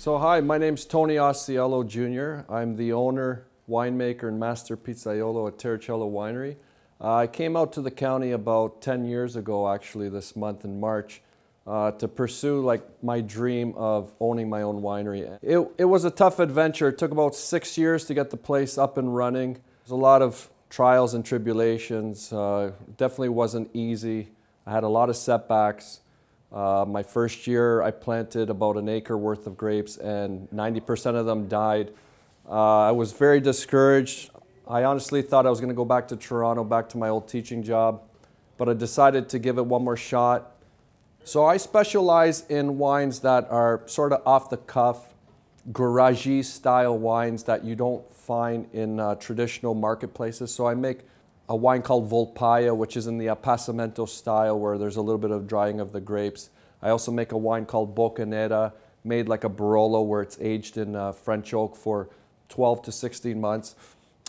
So hi, my name's Tony Auciello Jr. I'm the owner, winemaker, and master pizzaiolo at TerraCello Winery. I came out to the county about 10 years ago, actually, this month in March, to pursue my dream of owning my own winery. It was a tough adventure. It took about 6 years to get the place up and running. There's a lot of trials and tribulations. Definitely wasn't easy. I had a lot of setbacks. My first year, I planted about an acre worth of grapes and 90% of them died. I was very discouraged. I honestly thought I was going to go back to Toronto, back to my old teaching job, but I decided to give it one more shot. So I specialize in wines that are sort of off the cuff, garagey style wines that you don't find in traditional marketplaces. So I make a wine called Volpaia, which is in the Appassimento style, where there's a little bit of drying of the grapes. I also make a wine called Boccanera, made like a Barolo, where it's aged in French oak for 12 to 16 months.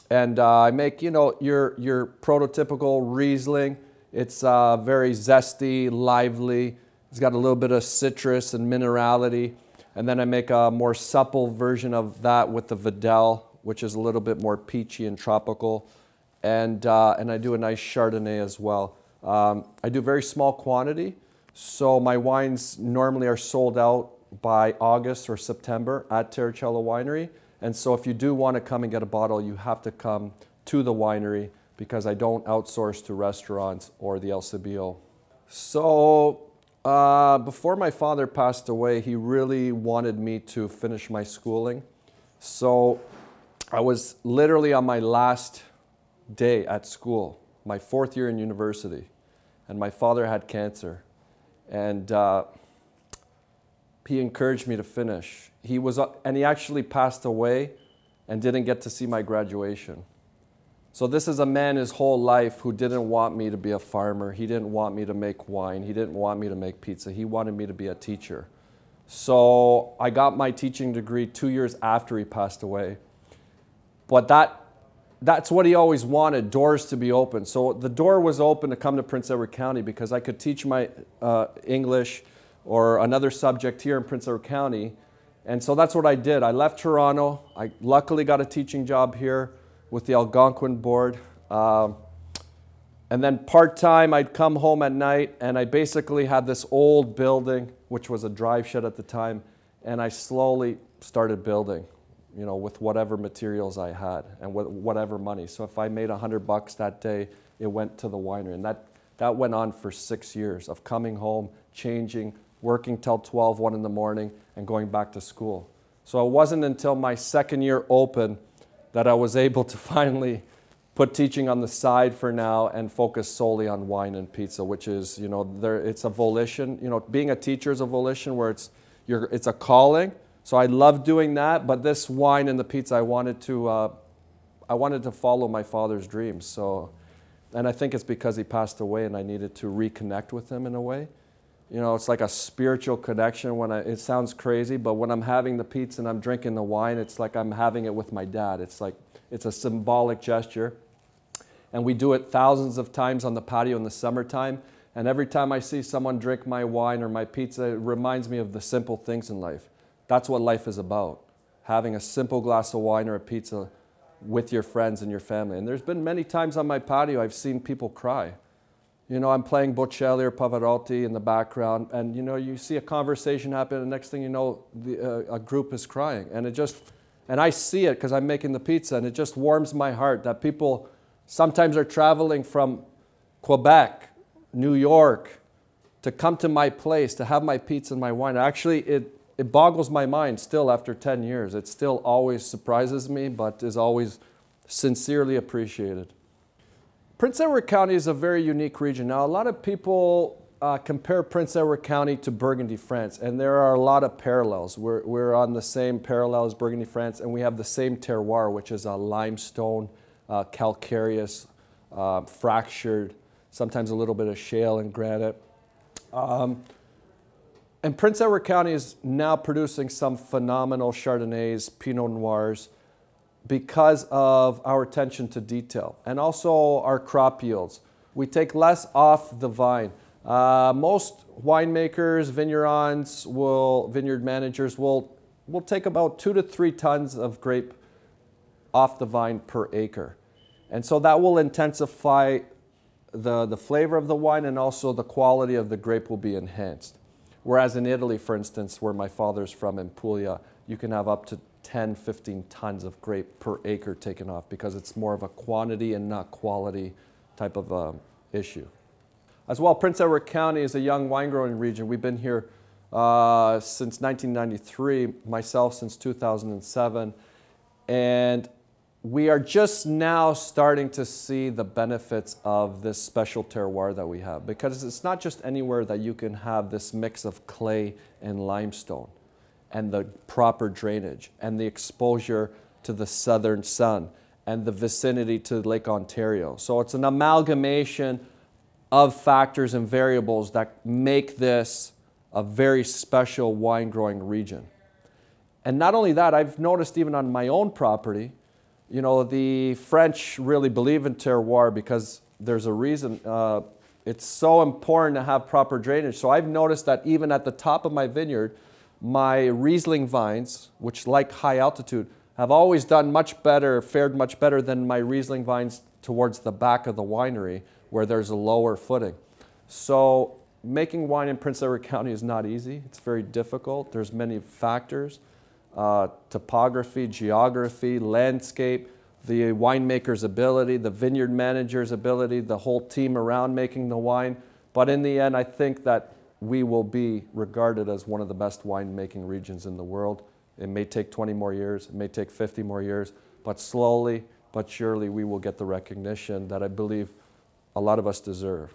And I make, you know, your prototypical Riesling. It's very zesty, lively. It's got a little bit of citrus and minerality. And then I make a more supple version of that with the Vidal, which is a little bit more peachy and tropical. And I do a nice Chardonnay as well. I do very small quantity, so my wines normally are sold out by August or September at TerraCello Winery. And so if you do want to come and get a bottle, you have to come to the winery because I don't outsource to restaurants or the LCBO. So before my father passed away, he really wanted me to finish my schooling. So I was literally on my last day at school, my 4th year in university, and my father had cancer, and he encouraged me to finish. And he actually passed away and didn't get to see my graduation. So this is a man his whole life who didn't want me to be a farmer. He didn't want me to make wine. He didn't want me to make pizza. He wanted me to be a teacher. So I got my teaching degree 2 years after he passed away. But that's what he always wanted, doors to be open. So the door was open to come to Prince Edward County because I could teach my English or another subject here in Prince Edward County. And so that's what I did. I left Toronto. I luckily got a teaching job here with the Algonquin board. And then part-time, I'd come home at night and I basically had this old building, which was a drive shed at the time, and I slowly started building, you know, with whatever materials I had and with whatever money. So if I made $100 that day, it went to the winery. And that went on for 6 years of coming home, changing, working till 12, 1 in the morning, and going back to school. So it wasn't until my 2nd year open that I was able to finally put teaching on the side for now and focus solely on wine and pizza, which is, you know, it's a volition. You know, being a teacher is a volition where it's a calling. So I love doing that, but this wine and the pizza, I wanted to follow my father's dreams. So, and I think it's because he passed away and I needed to reconnect with him in a way. You know, it's like a spiritual connection. It sounds crazy, but when I'm having the pizza and I'm drinking the wine, it's like I'm having it with my dad. It's a symbolic gesture. And we do it thousands of times on the patio in the summertime. And every time I see someone drink my wine or my pizza, it reminds me of the simple things in life. That's what life is about, having a simple glass of wine or a pizza with your friends and your family. And there's been many times on my patio I've seen people cry. You know, I'm playing Bocelli or Pavarotti in the background, and you know, you see a conversation happen, and the next thing you know, a group is crying. And I see it because I'm making the pizza, and it just warms my heart that people sometimes are traveling from Quebec, New York, to come to my place, to have my pizza and my wine. Actually, it boggles my mind still after 10 years. It still always surprises me, but is always sincerely appreciated. Prince Edward County is a very unique region. Now, a lot of people compare Prince Edward County to Burgundy, France, and there are a lot of parallels. We're on the same parallel as Burgundy, France, and we have the same terroir, which is a limestone, calcareous, fractured, sometimes a little bit of shale and granite. And Prince Edward County is now producing some phenomenal Chardonnays, Pinot Noirs, because of our attention to detail and also our crop yields. We take less off the vine. Most winemakers, vineyard managers will we'll take about 2 to 3 tons of grape off the vine per acre. And so that will intensify the flavor of the wine, and also the quality of the grape will be enhanced. Whereas in Italy, for instance, where my father's from in Puglia, you can have up to 10, 15 tons of grape per acre taken off, because it's more of a quantity and not quality type of issue. As well, Prince Edward County is a young wine growing region. We've been here since 1993, myself since 2007, and we are just now starting to see the benefits of this special terroir that we have, because it's not just anywhere that you can have this mix of clay and limestone and the proper drainage and the exposure to the southern sun and the vicinity to Lake Ontario. So it's an amalgamation of factors and variables that make this a very special wine growing region. And not only that, I've noticed even on my own property, you know, the French really believe in terroir because there's a reason. It's so important to have proper drainage. So I've noticed that even at the top of my vineyard, my Riesling vines, which like high altitude, have always done much better, fared much better than my Riesling vines towards the back of the winery, where there's a lower footing. So making wine in Prince Edward County is not easy. It's very difficult. There's many factors. Topography, geography, landscape, the winemaker's ability, the vineyard manager's ability, the whole team around making the wine. But in the end, I think that we will be regarded as one of the best winemaking regions in the world. It may take 20 more years, it may take 50 more years, but slowly but surely we will get the recognition that I believe a lot of us deserve.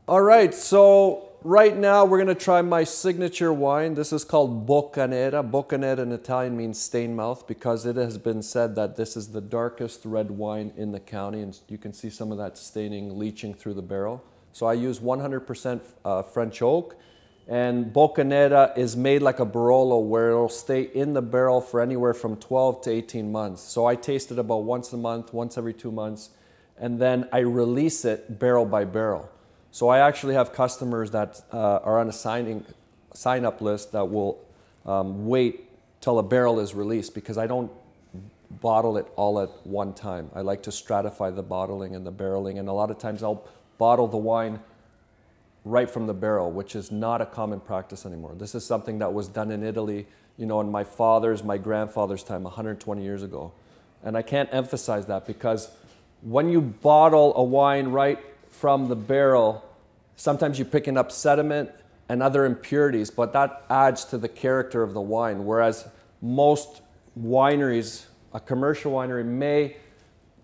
All right, so right now we're going to try my signature wine. This is called Bocca Nera. Bocca Nera in Italian means stained mouth, because it has been said that this is the darkest red wine in the county, and you can see some of that staining leaching through the barrel. So I use 100% French oak, and Bocca Nera is made like a Barolo, where it'll stay in the barrel for anywhere from 12 to 18 months. So I taste it about once a month, once every 2 months, and then I release it barrel by barrel. So I actually have customers that are on a sign-up list that will wait till a barrel is released, because I don't bottle it all at one time. I like to stratify the bottling and the barreling, and a lot of times I'll bottle the wine right from the barrel, which is not a common practice anymore. This is something that was done in Italy, you know, in my father's, my grandfather's time, 120 years ago. And I can't emphasize that, because when you bottle a wine right from the barrel, sometimes you're picking up sediment and other impurities, but that adds to the character of the wine. Whereas most wineries, a commercial winery, may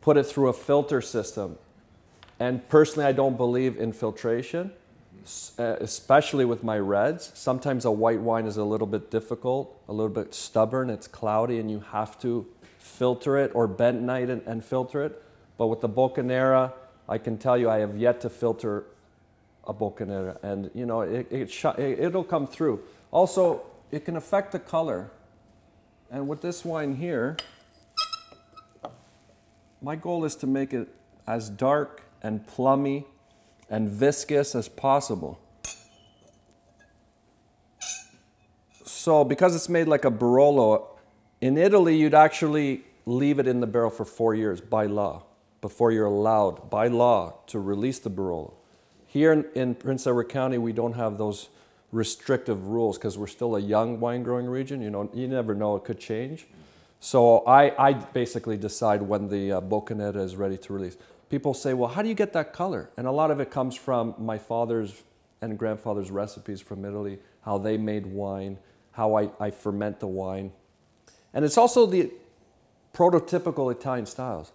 put it through a filter system. And personally, I don't believe in filtration, especially with my reds. Sometimes a white wine is a little bit difficult, a little bit stubborn, it's cloudy, and you have to filter it or bentonite and filter it. But with the Bocca Nera, I can tell you I have yet to filter a Bocca Nera, and you know, it'll come through. Also, it can affect the color. And with this wine here, my goal is to make it as dark and plummy and viscous as possible. So because it's made like a Barolo, in Italy you'd actually leave it in the barrel for 4 years by law, before you're allowed by law to release the Barolo. Here in Prince Edward County, we don't have those restrictive rules, because we're still a young wine growing region. You know, you never know, it could change. So I basically decide when the Bocca Nera is ready to release. People say, well, how do you get that color? And a lot of it comes from my father's and grandfather's recipes from Italy, how they made wine, how I ferment the wine. And it's also the prototypical Italian styles.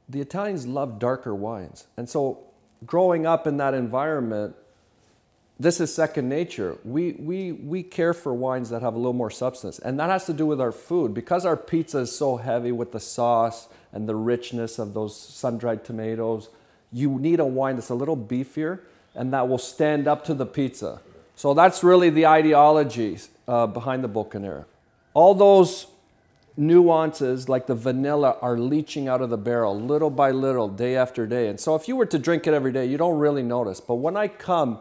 The Italians love darker wines. And so growing up in that environment, this is second nature. We care for wines that have a little more substance. And that has to do with our food. Because our pizza is so heavy with the sauce and the richness of those sun-dried tomatoes, you need a wine that's a little beefier and that will stand up to the pizza. So that's really the ideology behind the Bocca Nera. All those nuances, like the vanilla, are leaching out of the barrel little by little, day after day. And so if you were to drink it every day, you don't really notice. But when I come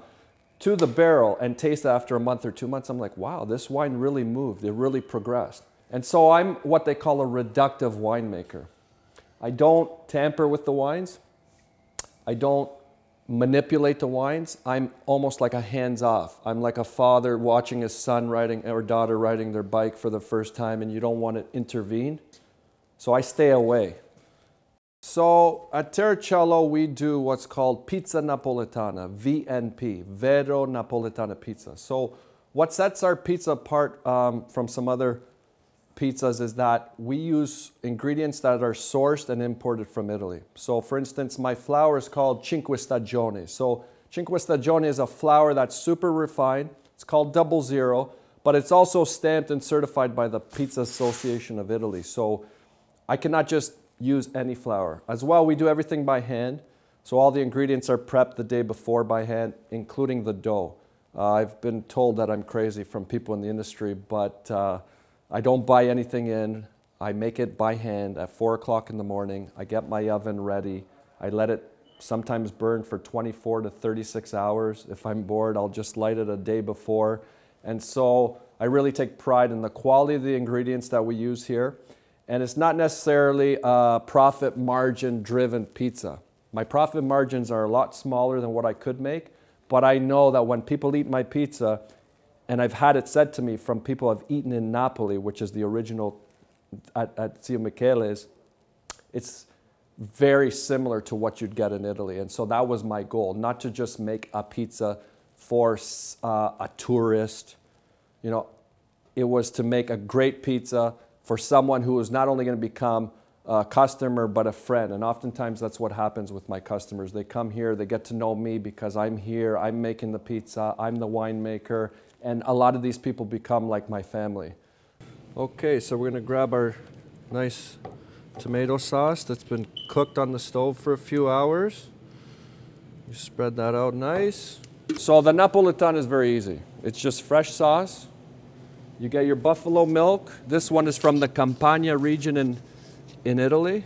to the barrel and taste it after a month or 2 months, I'm like, wow, this wine really moved. It really progressed. And so I'm what they call a reductive winemaker. I don't tamper with the wines. I don't manipulate the wines. I'm almost like a hands-off. I'm like a father watching his son riding or daughter riding their bike for the first time, and you don't want to intervene. So I stay away. So at TerraCello, we do what's called pizza Napolitana, VNP, Vero Napolitana pizza. So what sets our pizza apart from some other pizzas is that we use ingredients that are sourced and imported from Italy. So for instance, my flour is called Cinque Stagioni. So Cinque Stagioni is a flour that's super refined. It's called 00, but it's also stamped and certified by the Pizza Association of Italy. So I cannot just use any flour. As well, we do everything by hand. So all the ingredients are prepped the day before by hand, including the dough. I've been told that I'm crazy from people in the industry, but I don't buy anything in. I make it by hand at 4 o'clock in the morning. I get my oven ready. I let it sometimes burn for 24 to 36 hours. If I'm bored, I'll just light it a day before. And so I really take pride in the quality of the ingredients that we use here. And it's not necessarily a profit margin driven pizza. My profit margins are a lot smaller than what I could make, but I know that when people eat my pizza, and I've had it said to me from people I've eaten in Napoli, which is the original at Zio Michele's, it's very similar to what you'd get in Italy. And so that was my goal, not to just make a pizza for a tourist. You know, it was to make a great pizza for someone who is not only going to become a customer, but a friend. And oftentimes that's what happens with my customers. They come here, they get to know me because I'm here, I'm making the pizza, I'm the winemaker, and a lot of these people become like my family. Okay, so we're going to grab our nice tomato sauce that's been cooked on the stove for a few hours. You spread that out nice. So the Napolitana is very easy. It's just fresh sauce. You get your buffalo milk. This one is from the Campania region in Italy.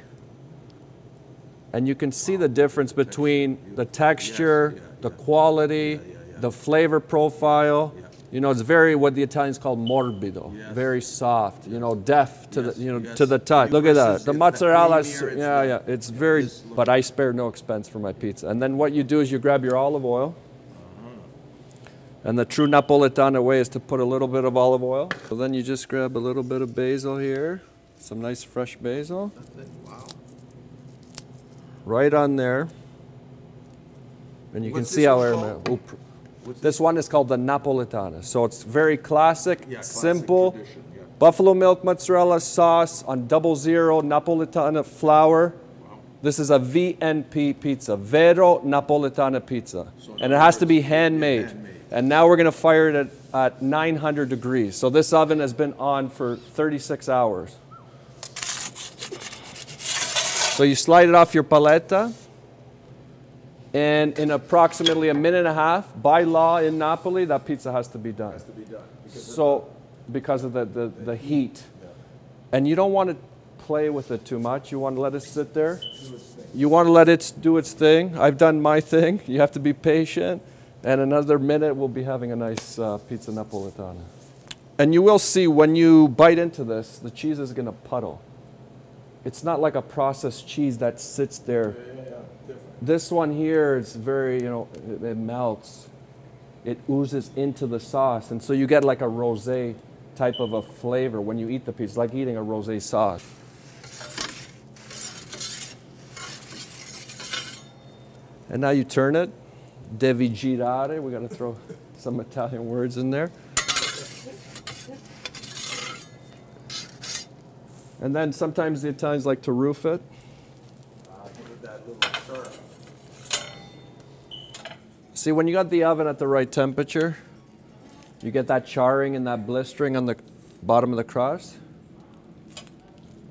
And you can see the difference between the texture, the quality, the flavor profile. You know, it's very what the Italians call morbido, very soft, you know, deaf to the, to the touch. Look at that. The mozzarella, it's very, but I spare no expense for my pizza. And then what you do is you grab your olive oil. And the true Napolitana way is to put a little bit of olive oil. So then you just grab a little bit of basil here, some nice fresh basil. Wow. Right on there. And you can see how aromatic. This one is called the Napolitana. So it's very classic, simple. Buffalo milk mozzarella sauce on 00 Napolitana flour. Wow. This is a VNP pizza, Vero Napolitana pizza. So and it has to be handmade. And now we're going to fire it at 900 degrees. So this oven has been on for 36 hours. So you slide it off your paletta. And in approximately a minute and a half, by law in Napoli, that pizza has to be done. Because of the heat. Yeah. And you don't want to play with it too much. You want to let it sit there. You want to let it do its thing. I've done my thing. You have to be patient. And another minute, we'll be having a nice pizza Napolitana. And you will see when you bite into this, the cheese is going to puddle. It's not like a processed cheese that sits there. This one here is very, you know, it melts. It oozes into the sauce. And so you get like a rosé type of a flavor when you eat the pizza. It's like eating a rosé sauce. And now you turn it. Devi girare. We got to throw some Italian words in there. And then sometimes the Italians like to roof it. See, when you got the oven at the right temperature, you get that charring and that blistering on the bottom of the crust.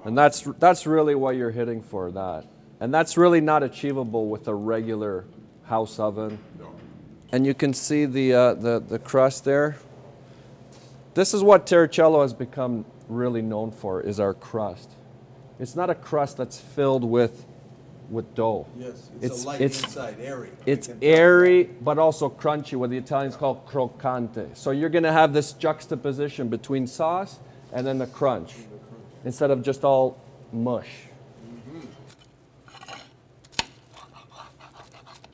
And that's really what you're hitting for, that. And that's really not achievable with a regular house oven. No. And you can see the crust there. This is what TerraCello has become really known for, is our crust. It's not a crust that's filled with with dough. Yes, it's a light inside, airy. It's airy, but also crunchy, what the Italians call croccante. So you're going to have this juxtaposition between sauce and then the crunch, instead of just all mush.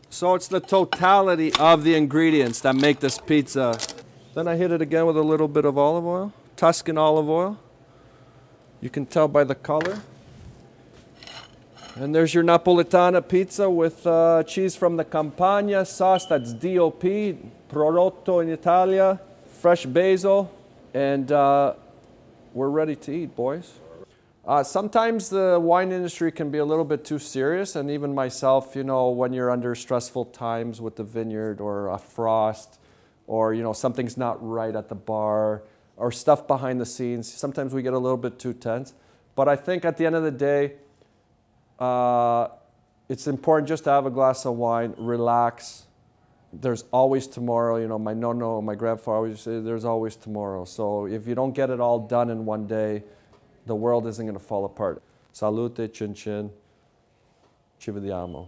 So it's the totality of the ingredients that make this pizza. Then I hit it again with a little bit of olive oil, Tuscan olive oil. You can tell by the color. And there's your Napolitana pizza with cheese from the Campania, sauce that's DOP, prodotto in Italia, fresh basil, and we're ready to eat, boys. Sometimes the wine industry can be a little bit too serious, and even myself, you know, when you're under stressful times with the vineyard or a frost, or, you know, something's not right at the bar, or stuff behind the scenes, sometimes we get a little bit too tense. But I think at the end of the day, it's important just to have a glass of wine, relax. There's always tomorrow. You know, my nonno, my grandfather always say there's always tomorrow. So if you don't get it all done in one day, the world isn't going to fall apart. Salute, chin chin. Ci vediamo.